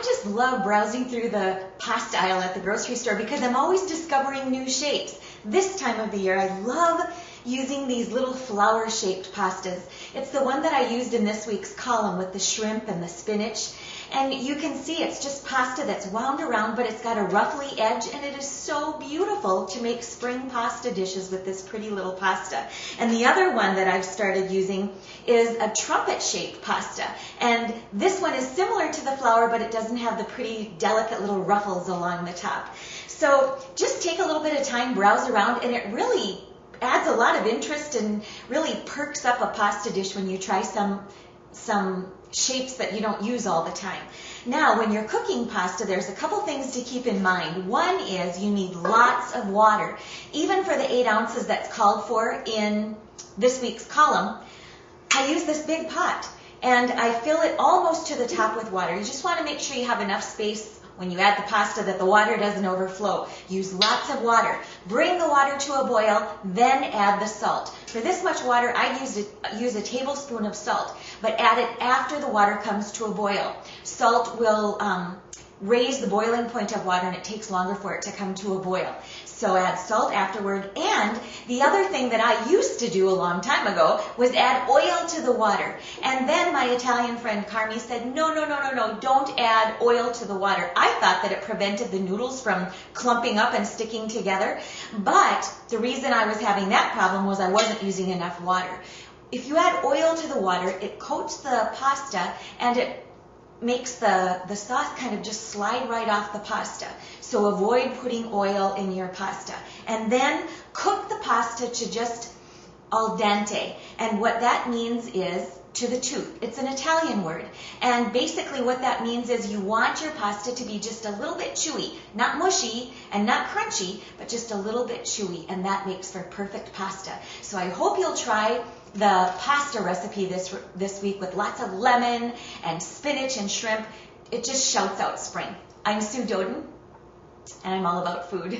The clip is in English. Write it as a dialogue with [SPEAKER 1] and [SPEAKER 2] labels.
[SPEAKER 1] just love browsing through the pasta aisle at the grocery store because I'm always discovering new shapes. This time of the year, I love using these little flower-shaped pastas. It's the one that I used in this week's column with the shrimp and the spinach. And you can see it's just pasta that's wound around, but it's got a ruffly edge, and it is so beautiful to make spring pasta dishes with this pretty little pasta. And the other one that I've started using is a trumpet-shaped pasta. And this one is similar to the flower, but it doesn't have the pretty, delicate little ruffles along the top. So just take a little bit of time, browse around, and it really adds a lot of interest and really perks up a pasta dish when you try some shapes that you don't use all the time. Now, when you're cooking pasta, there's a couple things to keep in mind. One is you need lots of water. Even for the 8 ounces that's called for in this week's column, I use this big pot, and I fill it almost to the top with water. You just want to make sure you have enough space when you add the pasta that the water doesn't overflow. Use lots of water. Bring the water to a boil, then add the salt. For this much water, I use a tablespoon of salt, but add it after the water comes to a boil. Salt will raise the boiling point of water, and it takes longer for it to come to a boil. So add salt afterward. And the other thing that I used to do a long time ago was add oil to the water. And then my Italian friend Carmi said, no, don't add oil to the water. I thought that it prevented the noodles from clumping up and sticking together. But the reason I was having that problem was I wasn't using enough water. If you add oil to the water, it coats the pasta, and it makes the sauce kind of just slide right off the pasta. So avoid putting oil in your pasta. And then cook the pasta to just al dente. And what that means is to the tooth. It's an Italian word. And basically what that means is you want your pasta to be just a little bit chewy. Not mushy and not crunchy, but just a little bit chewy. And that makes for perfect pasta. So I hope you'll try the pasta recipe this week with lots of lemon and spinach and shrimp. It just shouts out spring. I'm Doeden, and I'm all about food.